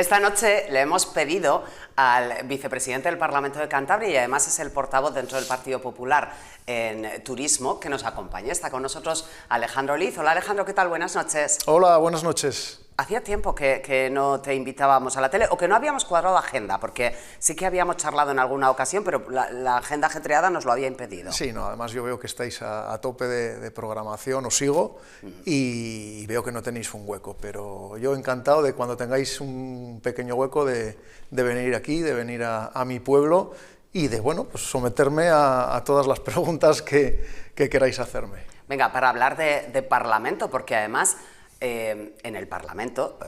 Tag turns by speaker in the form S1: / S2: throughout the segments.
S1: Esta noche le hemos pedido al vicepresidente del Parlamento de Cantabria y además es el portavoz dentro del Partido Popular en turismo que nos acompañe. Está con nosotros Alejandro Liz. Hola Alejandro, ¿qué tal? Buenas noches.
S2: Hola, buenas noches.
S1: Hacía tiempo que no te invitábamos a la tele o que no habíamos cuadrado agenda, porque sí que habíamos charlado en alguna ocasión, pero la agenda ajetreada nos lo había impedido.
S2: Sí, no, además yo veo que estáis a tope de programación, os sigo y veo que no tenéis un hueco, pero yo encantado de cuando tengáis un pequeño hueco de venir aquí, de venir a mi pueblo y de, bueno, pues someterme a todas las preguntas que queráis hacerme.
S1: Venga, para hablar de Parlamento, porque además en el Parlamento,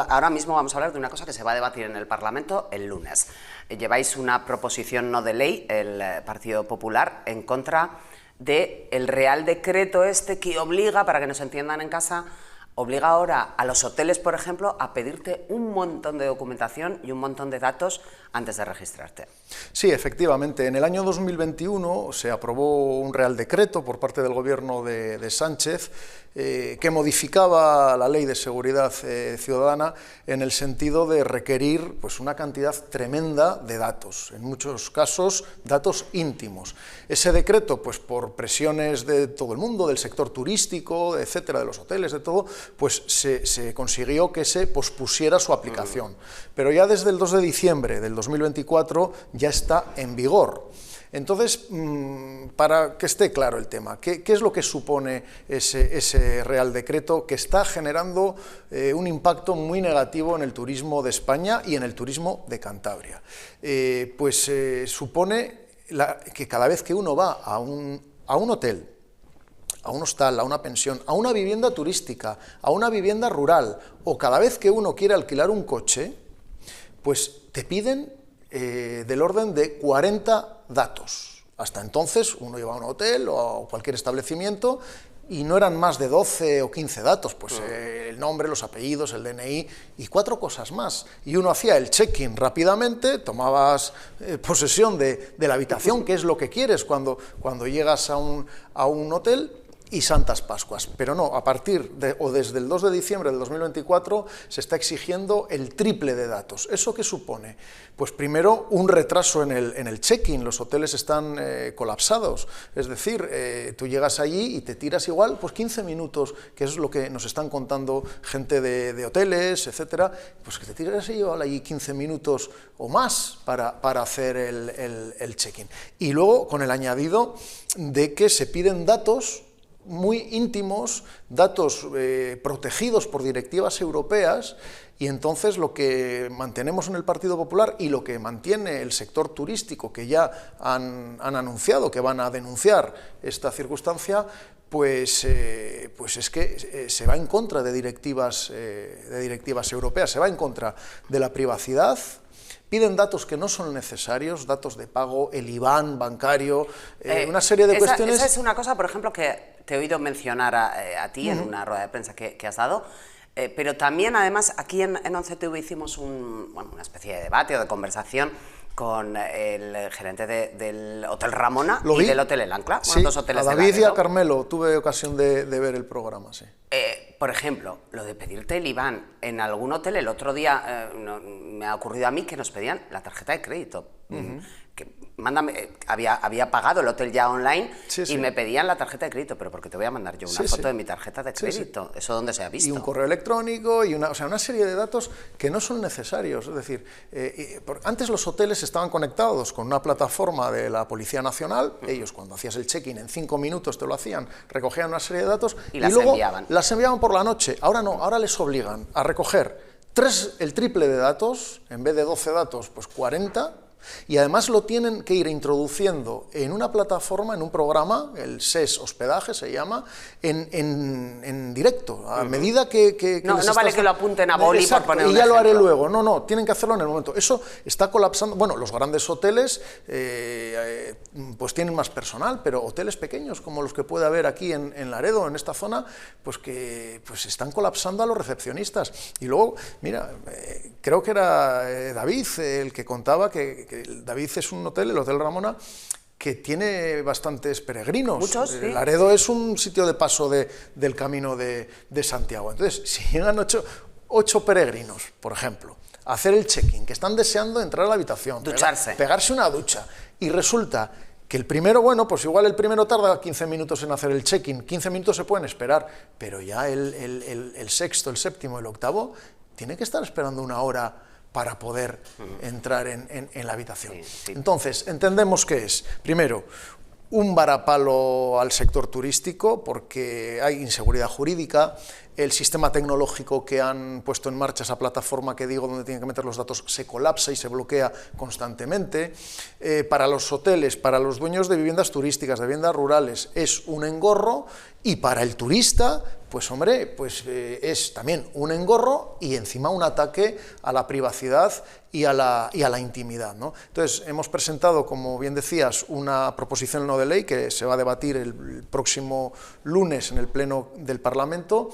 S1: ahora mismo vamos a hablar de una cosa que se va a debatir en el Parlamento el lunes. Lleváis una proposición no de ley, el Partido Popular, en contra del Real Decreto este que obliga, para que nos entiendan en casa, obliga ahora a los hoteles, por ejemplo, a pedirte un montón de documentación y un montón de datos antes de registrarte.
S2: Sí, efectivamente. En el año 2021 se aprobó un Real Decreto por parte del Gobierno de Sánchez que modificaba la Ley de Seguridad Ciudadana en el sentido de requerir pues, una cantidad tremenda de datos, en muchos casos datos íntimos. Ese decreto, pues por presiones de todo el mundo, del sector turístico, etcétera, de los hoteles, de todo, pues se consiguió que se pospusiera su aplicación. Pero ya desde el 2 de diciembre del 2024 ya está en vigor. Entonces, para que esté claro el tema, ¿qué es lo que supone ese Real Decreto que está generando un impacto muy negativo en el turismo de España y en el turismo de Cantabria? Supone que cada vez que uno va a un hotel, a un hostal, a una pensión, a una vivienda turística, a una vivienda rural, o cada vez que uno quiere alquilar un coche, pues te piden del orden de 40 datos. Hasta entonces uno iba a un hotel o a cualquier establecimiento y no eran más de 12 o 15 datos, pues el nombre, los apellidos, el DNI y 4 cosas más. Y uno hacía el check-in rápidamente, tomabas posesión de la habitación, que es lo que quieres cuando llegas a un hotel, y Santas Pascuas. Pero no, a partir desde el 2 de diciembre del 2024 se está exigiendo el triple de datos. ¿Eso qué supone? Pues primero un retraso en el check-in, los hoteles están colapsados, es decir, tú llegas allí y te tiras igual pues 15 minutos, que es lo que nos están contando gente de hoteles, etcétera, pues que te tiras igual allí 15 minutos o más para hacer el check-in. Y luego con el añadido de que se piden datos muy íntimos, datos protegidos por directivas europeas, y entonces lo que mantenemos en el Partido Popular y lo que mantiene el sector turístico, que ya han anunciado que van a denunciar esta circunstancia, pues es que se va en contra de directivas europeas, se va en contra de la privacidad. Piden datos que no son necesarios, datos de pago, el IBAN bancario, una serie de cuestiones.
S1: Esa es una cosa, por ejemplo, que te he oído mencionar a ti en una rueda de prensa que has dado, pero también, además, aquí en 11TV hicimos una especie de debate o de conversación con el gerente del Hotel Ramona y del Hotel El Ancla,
S2: sí,
S1: dos hoteles
S2: a David
S1: de
S2: y a Carmelo tuve ocasión de ver el programa, sí.
S1: Por ejemplo, lo de pedirte el IBAN en algún hotel, el otro día me ha ocurrido a mí que nos pedían la tarjeta de crédito. Había pagado el hotel ya online y me pedían la tarjeta de crédito, pero porque te voy a mandar yo una foto de mi tarjeta de crédito, ¿eso dónde se ha visto?
S2: Y un correo electrónico y una serie de datos que no son necesarios, es decir, antes los hoteles estaban conectados con una plataforma de la Policía Nacional, ellos cuando hacías el check-in en 5 minutos te lo hacían, recogían una serie de datos y luego las enviaban por la noche. Ahora no, ahora les obligan a recoger el triple de datos, en vez de 12 datos, pues 40, y además lo tienen que ir introduciendo en una plataforma, en un programa, el SES Hospedaje se llama, en directo, a medida que
S1: no vale que lo apunten a boli por poner un
S2: ejemplo. Y ya lo haré
S1: ejemplo.
S2: luego, no, tienen que hacerlo en el momento. Eso está colapsando, bueno, los grandes hoteles pues tienen más personal, pero hoteles pequeños, como los que puede haber aquí en Laredo, en esta zona, pues que están colapsando a los recepcionistas. Y luego, mira, creo que era David el que contaba que David es un hotel, el Hotel Ramona, que tiene bastantes peregrinos.
S1: Muchos, sí.
S2: Laredo es un sitio de paso del Camino de Santiago. Entonces, si llegan 8 peregrinos, por ejemplo, hacer el check-in, que están deseando entrar a la habitación,
S1: ducharse,
S2: pegarse una ducha, y resulta que el primero, bueno, pues igual el primero tarda 15 minutos en hacer el check-in, 15 minutos se pueden esperar, pero ya el sexto, el séptimo, el octavo, tiene que estar esperando una hora para poder entrar en la habitación. Sí, sí. Entonces, entendemos que es, primero, un varapalo al sector turístico, porque hay inseguridad jurídica, el sistema tecnológico que han puesto en marcha, esa plataforma que digo donde tienen que meter los datos, se colapsa y se bloquea constantemente. Para los hoteles, para los dueños de viviendas turísticas, de viviendas rurales, es un engorro, y para el turista, pues hombre, pues es también un engorro y encima un ataque a la privacidad y a la intimidad, ¿no? Entonces, hemos presentado, como bien decías, una proposición no de ley que se va a debatir el próximo lunes en el Pleno del Parlamento,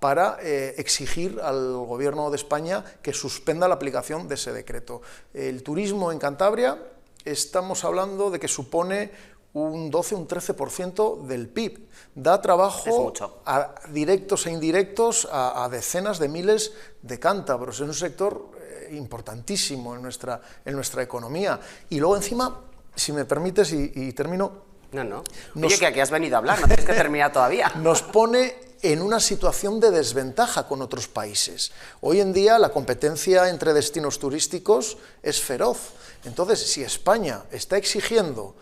S2: para exigir al Gobierno de España que suspenda la aplicación de ese decreto. El turismo en Cantabria, estamos hablando de que supone un 12, un 13% del PIB. Da trabajo a directos e indirectos a decenas de miles de cántabros. Es un sector importantísimo en nuestra economía. Y luego encima, si me permites, y termino...
S1: No. Oye, que aquí has venido a hablar, no tienes que terminar todavía.
S2: Nos pone en una situación de desventaja con otros países. Hoy en día la competencia entre destinos turísticos es feroz. Entonces, si España está exigiendo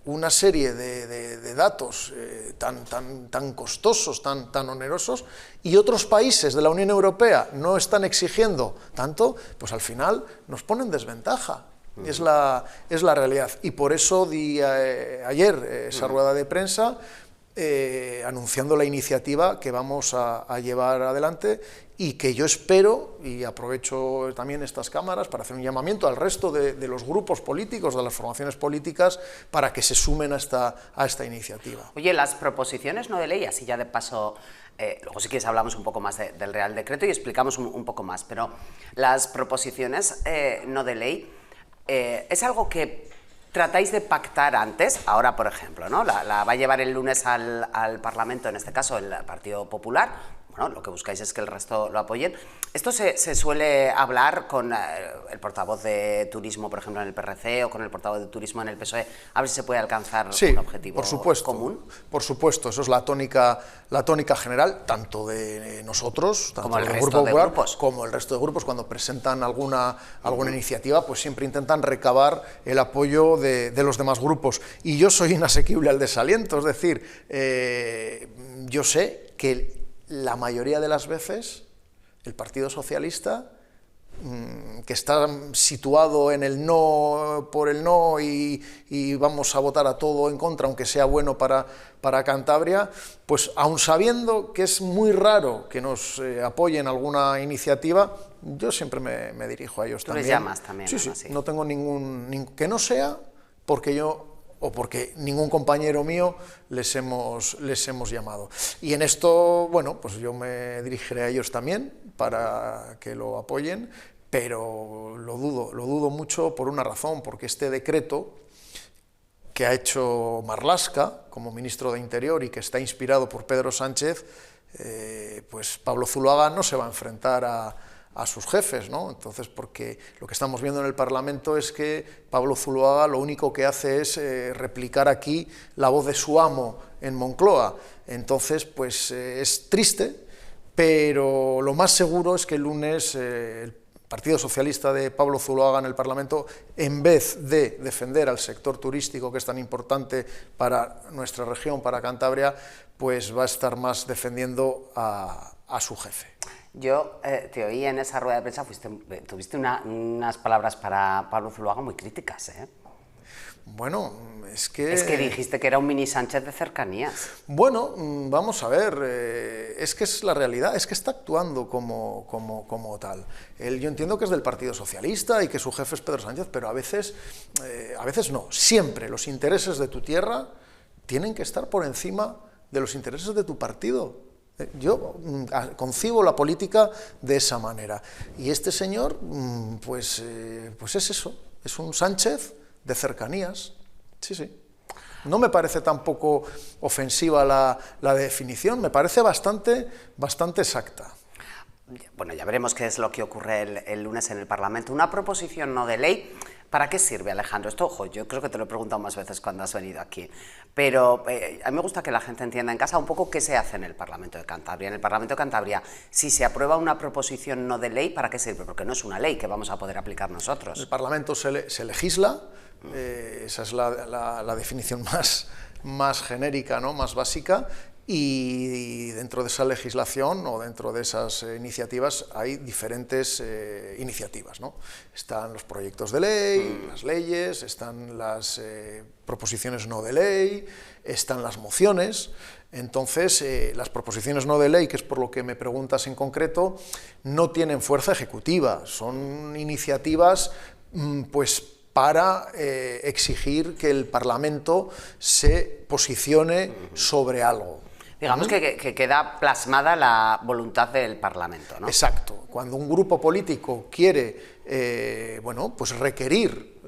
S2: una serie de datos tan costosos, tan onerosos, y otros países de la Unión Europea no están exigiendo tanto, pues al final nos pone en desventaja. Es la realidad. Y por eso di ayer esa rueda de prensa anunciando la iniciativa que vamos a llevar adelante, y que yo espero, y aprovecho también estas cámaras para hacer un llamamiento al resto de los grupos políticos, de las formaciones políticas, para que se sumen a esta iniciativa.
S1: Oye, las proposiciones no de ley, así ya de paso, luego si quieres hablamos un poco más del Real Decreto y explicamos un poco más, pero las proposiciones no de ley, ¿es algo que tratáis de pactar antes? Ahora, por ejemplo, ¿no? La va a llevar el lunes al Parlamento, en este caso el Partido Popular. Bueno, lo que buscáis es que el resto lo apoyen. Esto se suele hablar con el portavoz de turismo, por ejemplo, en el PRC, o con el portavoz de turismo en el PSOE, a ver si se puede alcanzar un objetivo común.
S2: Por supuesto, eso es la tónica general, tanto de nosotros, tanto
S1: como el
S2: del
S1: resto de grupos,
S2: como el resto de grupos. Cuando presentan alguna iniciativa, pues siempre intentan recabar el apoyo de los demás grupos. Y yo soy inasequible al desaliento, es decir, yo sé que la mayoría de las veces el Partido Socialista, que está situado en el no por el no y vamos a votar a todo en contra, aunque sea bueno para Cantabria, pues aun sabiendo que es muy raro que nos apoyen alguna iniciativa, yo siempre me dirijo a ellos también.
S1: ¿Tú les llamas también?
S2: Sí, no tengo ningún... Que no sea porque yo... o porque ningún compañero mío les hemos llamado. Y en esto, bueno, pues yo me dirigiré a ellos también para que lo apoyen, pero lo dudo mucho por una razón, porque este decreto que ha hecho Marlaska como ministro de Interior y que está inspirado por Pedro Sánchez, pues Pablo Zuloaga no se va a enfrentar a sus jefes, ¿no? Entonces, porque lo que estamos viendo en el Parlamento es que Pablo Zuloaga lo único que hace es replicar aquí la voz de su amo en Moncloa. Entonces, pues es triste, pero lo más seguro es que el lunes el Partido Socialista de Pablo Zuloaga en el Parlamento, en vez de defender al sector turístico, que es tan importante para nuestra región, para Cantabria, pues va a estar más defendiendo a su jefe.
S1: Yo te oí en esa rueda de prensa, tuviste unas palabras para Pablo Zuloaga muy críticas, ¿eh?
S2: Bueno, es que...
S1: Es que dijiste que era un mini Sánchez de cercanías.
S2: Bueno, vamos a ver, es que es la realidad, es que está actuando como tal. Yo entiendo que es del Partido Socialista y que su jefe es Pedro Sánchez, pero a veces no, siempre los intereses de tu tierra tienen que estar por encima de los intereses de tu partido. Yo concibo la política de esa manera. Y este señor, pues es eso, es un Sánchez de cercanías. Sí. No me parece tampoco ofensiva la definición, me parece bastante exacta.
S1: bueno, ya veremos qué es lo que ocurre el lunes en el Parlamento. Una proposición no de ley, ¿para qué sirve, Alejandro? Esto, ojo, yo creo que te lo he preguntado más veces cuando has venido aquí, pero a mí me gusta que la gente entienda en casa un poco qué se hace en el Parlamento de Cantabria. En el Parlamento de Cantabria, si se aprueba una proposición no de ley, ¿para qué sirve? Porque no es una ley que vamos a poder aplicar nosotros.
S2: En el Parlamento se legisla, esa es la definición más genérica, ¿no?, más básica, y dentro de esa legislación o dentro de esas iniciativas hay diferentes iniciativas, ¿no? Están los proyectos de ley, las leyes, están las proposiciones no de ley, están las mociones. Entonces, las proposiciones no de ley, que es por lo que me preguntas en concreto, no tienen fuerza ejecutiva, son iniciativas pues para exigir que el Parlamento se posicione sobre algo.
S1: Digamos que queda plasmada la voluntad del Parlamento, ¿no?
S2: Exacto. Cuando un grupo político quiere bueno, pues requerir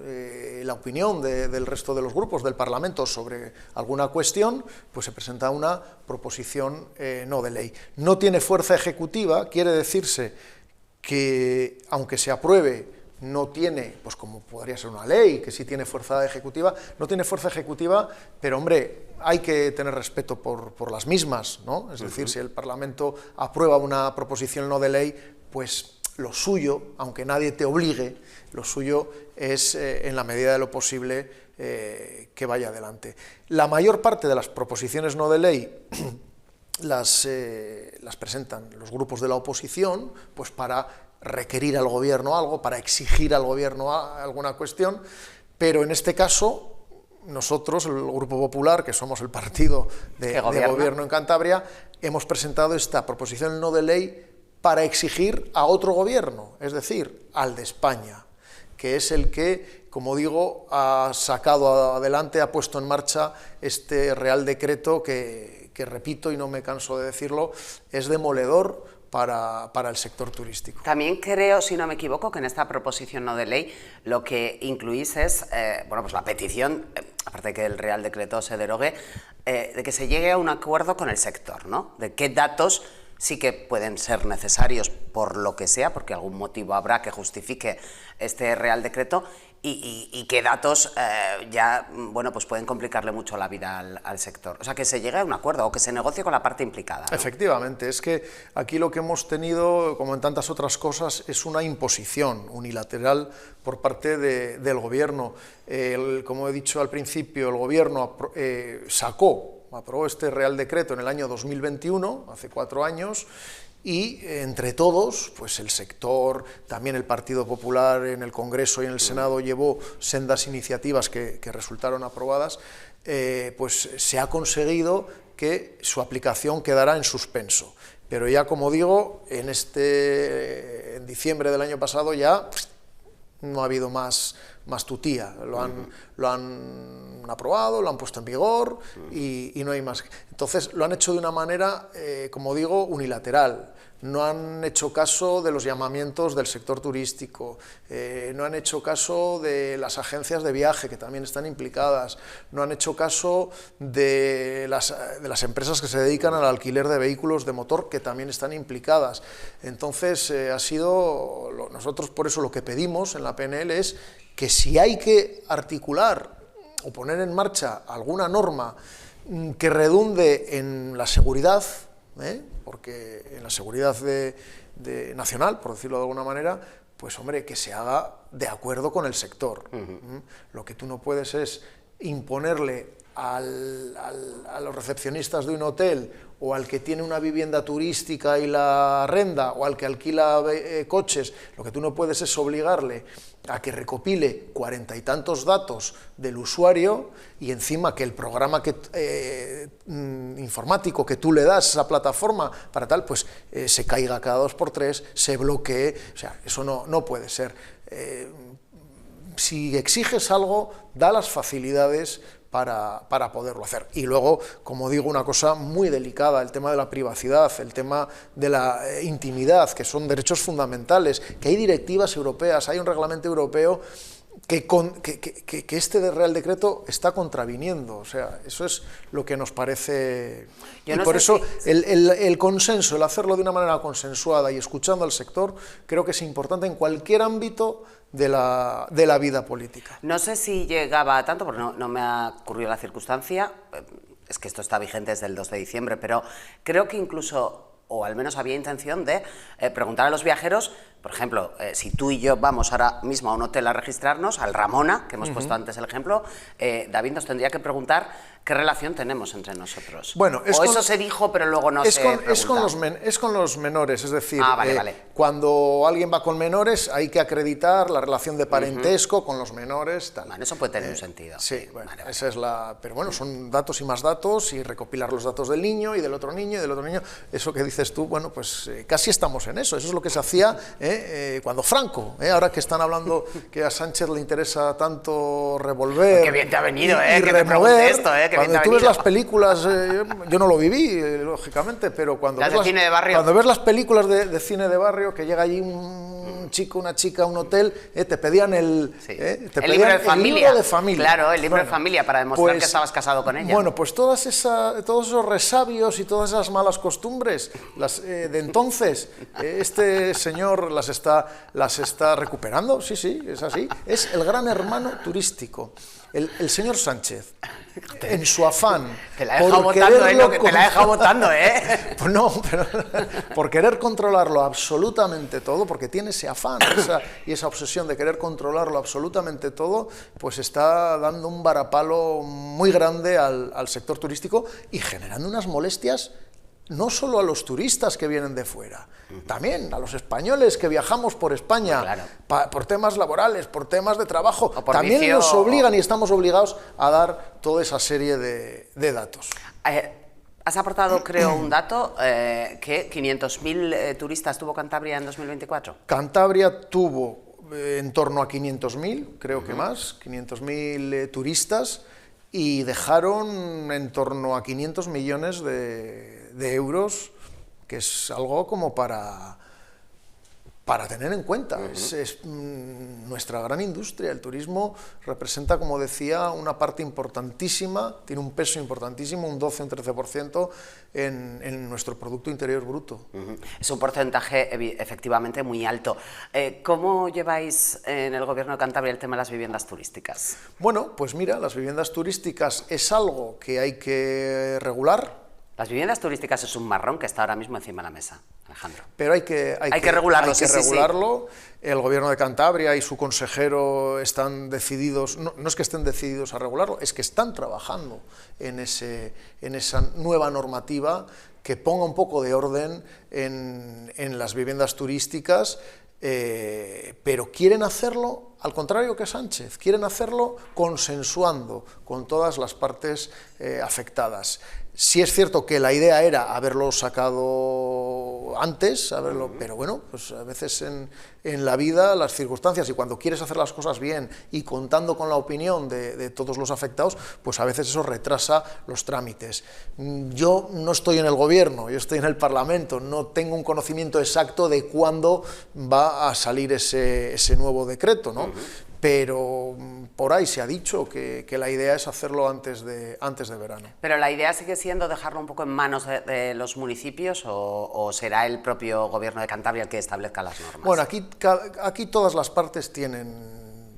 S2: la opinión del resto de los grupos del Parlamento sobre alguna cuestión, pues se presenta una proposición no de ley. No tiene fuerza ejecutiva, quiere decirse que aunque se apruebe, no tiene, pues como podría ser una ley, que sí tiene fuerza ejecutiva, no tiene fuerza ejecutiva, pero hombre, hay que tener respeto por las mismas, ¿no? Es decir, si el Parlamento aprueba una proposición no de ley, pues lo suyo, aunque nadie te obligue, lo suyo es, en la medida de lo posible, que vaya adelante. La mayor parte de las proposiciones no de ley las presentan los grupos de la oposición, pues para requerir al gobierno algo, para exigir al gobierno alguna cuestión, pero en este caso nosotros, el Grupo Popular, que somos el partido de gobierno en Cantabria, hemos presentado esta proposición no de ley para exigir a otro gobierno, es decir, al de España, que es el que, como digo, ha sacado adelante, ha puesto en marcha este Real Decreto que repito, y no me canso de decirlo, es demoledor para el sector turístico.
S1: También creo, si no me equivoco, que en esta proposición no de ley lo que incluís es, bueno, pues la petición, aparte de que el Real Decreto se derogue, de que se llegue a un acuerdo con el sector, ¿no? De qué datos sí que pueden ser necesarios por lo que sea, porque algún motivo habrá que justifique este Real Decreto, y qué datos ya, bueno, pues pueden complicarle mucho la vida al sector. O sea, que se llegue a un acuerdo o que se negocie con la parte implicada, ¿no?
S2: Efectivamente, es que aquí lo que hemos tenido, como en tantas otras cosas, es una imposición unilateral por parte del gobierno. Como he dicho al principio, el gobierno aprobó este Real Decreto en el año 2021, hace 4 años, y entre todos, pues el sector, también el Partido Popular en el Congreso y en el Senado llevó sendas iniciativas que resultaron aprobadas, pues se ha conseguido que su aplicación quedará en suspenso. Pero ya, como digo, en diciembre del año pasado ya no ha habido más tutía, lo han aprobado, lo han puesto en vigor y no hay más. Entonces lo han hecho de una manera, como digo, unilateral. No han hecho caso de los llamamientos del sector turístico, no han hecho caso de las agencias de viaje, que también están implicadas, no han hecho caso de las empresas que se dedican al alquiler de vehículos de motor, que también están implicadas. Entonces, nosotros por eso lo que pedimos en la PNL es que si hay que articular o poner en marcha alguna norma que redunde en la seguridad, porque en la seguridad nacional, por decirlo de alguna manera, pues hombre, que se haga de acuerdo con el sector. Lo que tú no puedes es imponerle a los recepcionistas de un hotel o al que tiene una vivienda turística y la arrenda o al que alquila coches, lo que tú no puedes es obligarle a que recopile 40 y tantos datos del usuario y encima que el programa informático que tú le das a esa plataforma para tal, pues se caiga cada 2 por 3, se bloquee. O sea, eso no puede ser. Si exiges algo, da las facilidades para poderlo hacer. Y luego, como digo, una cosa muy delicada, el tema de la privacidad, el tema de la intimidad, que son derechos fundamentales, que hay directivas europeas, hay un reglamento europeo que este Real Decreto está contraviniendo. O sea, eso es lo que nos parece. Y por eso el consenso, el hacerlo de una manera consensuada y escuchando al sector, creo que es importante en cualquier ámbito de la vida política.
S1: No sé si llegaba a tanto, porque no me ha ocurrido la circunstancia, es que esto está vigente desde el 2 de diciembre, pero creo que incluso, o al menos había intención de preguntar a los viajeros, por ejemplo, si tú y yo vamos ahora mismo a un hotel a registrarnos, al Ramona, que hemos puesto antes el ejemplo, David nos tendría que preguntar qué relación tenemos entre nosotros.
S2: Bueno,
S1: o eso se dijo, pero luego no se pregunta.
S2: Es con los menores, es decir,
S1: vale.
S2: Cuando alguien va con menores hay que acreditar la relación de parentesco con los menores. Tal.
S1: Bueno, eso puede tener un sentido.
S2: Sí, bueno, esa es la... Pero bueno, son datos y más datos, y recopilar los datos del niño y del otro niño y del otro niño. Eso que dices tú, bueno, pues casi estamos en eso. Eso es lo que se hacía cuando Franco, ahora que están hablando que a Sánchez le interesa tanto revolver.
S1: Qué bien te ha venido,
S2: y
S1: que me pregunte esto,
S2: Cuando tú ves las películas, yo no lo viví, lógicamente, pero cuando ves las películas de cine de barrio, que llega allí un chico, una chica a un hotel, te pedían el
S1: libro de familia. Claro, el libro de
S2: Bueno,
S1: familia, para demostrar que estabas casado con ella.
S2: Bueno, pues todos esos resabios y todas esas malas costumbres de entonces, este señor las está recuperando. Sí, es así. Es el gran hermano turístico. El señor Sánchez, en su afán...
S1: Te la he dejado votando, te la he dejado votando,
S2: Pues no, pero por querer controlarlo absolutamente todo, porque tiene ese afán y esa obsesión de querer controlarlo absolutamente todo, pues está dando un varapalo muy grande al sector turístico y generando unas molestias no solo a los turistas que vienen de fuera, también a los españoles que viajamos por España, por temas laborales, por temas de trabajo, también nos obligan y estamos obligados a dar toda esa serie de datos.
S1: Has aportado, creo, un dato, que 500.000 turistas tuvo Cantabria en 2024.
S2: Cantabria tuvo en torno a 500.000, creo que más, 500.000 turistas, y dejaron en torno a 500 millones de euros, que es algo como para tener en cuenta. Es nuestra gran industria. El turismo representa, como decía, una parte importantísima, tiene un peso importantísimo, un 12 o un 13% en nuestro Producto Interior Bruto.
S1: Es un porcentaje efectivamente muy alto. ¿Cómo lleváis en el Gobierno de Cantabria el tema de las viviendas turísticas?
S2: Bueno, pues mira, las viviendas turísticas es algo que hay que regular.
S1: Las viviendas turísticas es un marrón que está ahora mismo encima de la mesa, Alejandro.
S2: Pero hay que regularlo.
S1: Sí.
S2: El Gobierno de Cantabria y su consejero están decididos, no es que estén decididos a regularlo, es que están trabajando en esa nueva normativa que ponga un poco de orden en las viviendas turísticas, pero quieren hacerlo, al contrario que Sánchez, quieren hacerlo consensuando con todas las partes afectadas. Sí es cierto que la idea era haberlo sacado antes, pero bueno, pues a veces en la vida las circunstancias, y cuando quieres hacer las cosas bien y contando con la opinión de todos los afectados, pues a veces eso retrasa los trámites. Yo no estoy en el Gobierno, yo estoy en el Parlamento, no tengo un conocimiento exacto de cuándo va a salir ese nuevo decreto, ¿no? Pero por ahí se ha dicho que la idea es hacerlo antes de verano.
S1: ¿Pero la idea sigue siendo dejarlo un poco en manos de los municipios o será el propio Gobierno de Cantabria el que establezca las normas?
S2: Bueno, aquí todas las partes tienen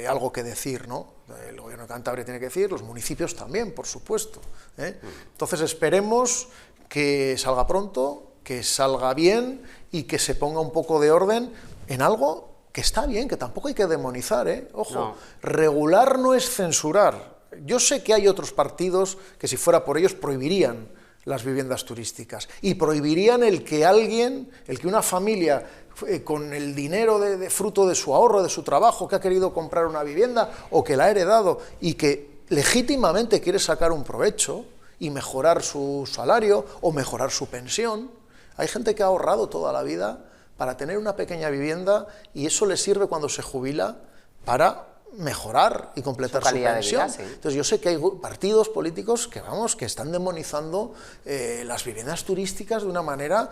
S2: algo que decir, ¿no? El Gobierno de Cantabria tiene que decir, los municipios también, por supuesto, Entonces esperemos que salga pronto, que salga bien y que se ponga un poco de orden en algo que está bien, que tampoco hay que demonizar, Ojo, no. Regular no es censurar. Yo sé que hay otros partidos que, si fuera por ellos, prohibirían las viviendas turísticas y prohibirían el que una familia con el dinero de fruto de su ahorro, de su trabajo, que ha querido comprar una vivienda o que la ha heredado y que legítimamente quiere sacar un provecho y mejorar su salario o mejorar su pensión. Hay gente que ha ahorrado toda la vida para tener una pequeña vivienda y eso le sirve cuando se jubila para mejorar y completar su
S1: calidad de
S2: pensión.
S1: vida, sí.
S2: Entonces yo sé que hay partidos políticos que están demonizando las viviendas turísticas de una manera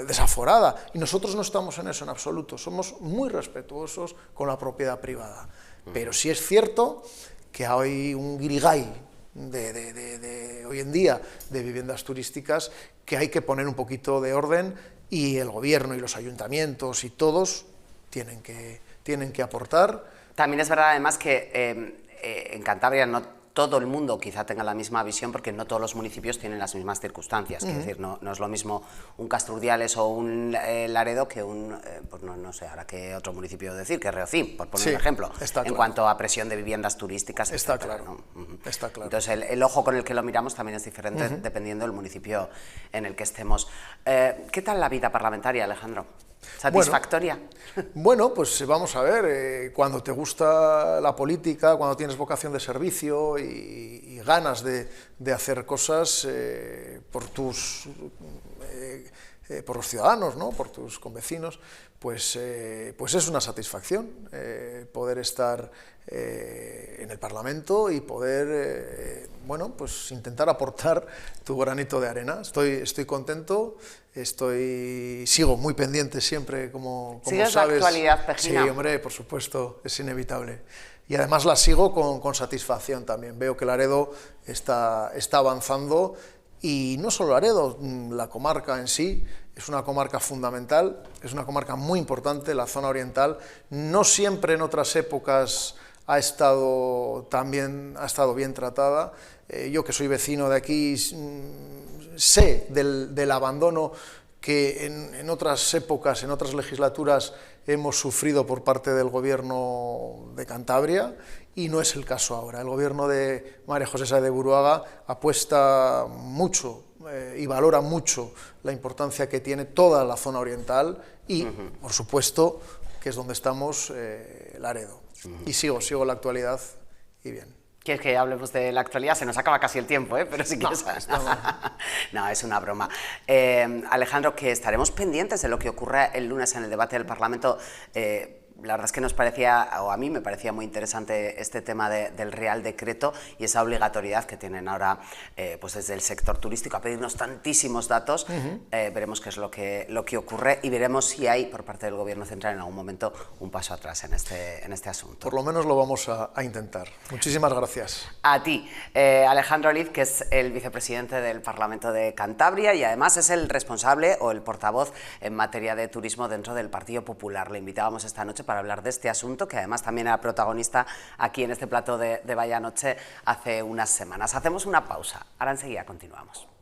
S2: desaforada, y nosotros no estamos en eso en absoluto, somos muy respetuosos con la propiedad privada. Pero sí es cierto que hay un guirigay de hoy en día de viviendas turísticas que hay que poner un poquito de orden, y el gobierno y los ayuntamientos y todos tienen que aportar.
S1: También es verdad, además, que en Cantabria no todo el mundo quizá tenga la misma visión, porque no todos los municipios tienen las mismas circunstancias. Es decir, no es lo mismo un Castrurdiales o un Laredo que un, pues no sé ahora qué otro municipio decir, que Reocín, por poner un ejemplo, en cuanto a presión de viviendas turísticas.
S2: Está
S1: etcétera,
S2: claro,
S1: ¿no?
S2: está claro.
S1: Entonces el ojo con el que lo miramos también es diferente dependiendo del municipio en el que estemos. ¿Qué tal la vida parlamentaria, Alejandro? ¿Satisfactoria?
S2: Bueno, pues vamos a ver, cuando te gusta la política, cuando tienes vocación de servicio y ganas de hacer cosas por los ciudadanos, ¿no? Por tus convecinos, pues es una satisfacción poder estar en el Parlamento y poder pues intentar aportar tu granito de arena. Estoy contento, sigo muy pendiente siempre, como
S1: ¿Sigues
S2: sabes.
S1: la actualidad, Pejina?
S2: Sí, hombre, por supuesto, es inevitable. Y además la sigo con satisfacción también. Veo que Laredo está avanzando, y no solo Laredo, la comarca en sí es una comarca fundamental, es una comarca muy importante, la zona oriental. No siempre en otras épocas ha estado bien tratada. Yo, que soy vecino de aquí, sé del abandono que en otras épocas, en otras legislaturas, hemos sufrido por parte del gobierno de Cantabria, y no es el caso ahora. El gobierno de María José Sáez de Buruaga apuesta mucho y valora mucho la importancia que tiene toda la zona oriental y, por supuesto, que es donde estamos, Laredo. Y sigo la actualidad, y bien.
S1: ¿Quieres que hablemos de la actualidad? Se nos acaba casi el tiempo, pero si quieres... No, es una broma. Alejandro, que estaremos pendientes de lo que ocurra el lunes en el debate del Parlamento. La verdad es que nos parecía, o a mí me parecía muy interesante este tema del Real Decreto y esa obligatoriedad que tienen ahora pues desde el sector turístico a pedirnos tantísimos datos. Veremos qué es lo que ocurre, y veremos si hay por parte del Gobierno central en algún momento un paso atrás en este asunto.
S2: Por lo menos lo vamos a intentar. Muchísimas gracias.
S1: A ti, Alejandro Oliz, que es el vicepresidente del Parlamento de Cantabria y además es el responsable o el portavoz en materia de turismo dentro del Partido Popular. Le invitábamos esta noche para hablar de este asunto, que además también era protagonista aquí en este plató de Vaya Noche hace unas semanas. Hacemos una pausa, ahora enseguida continuamos.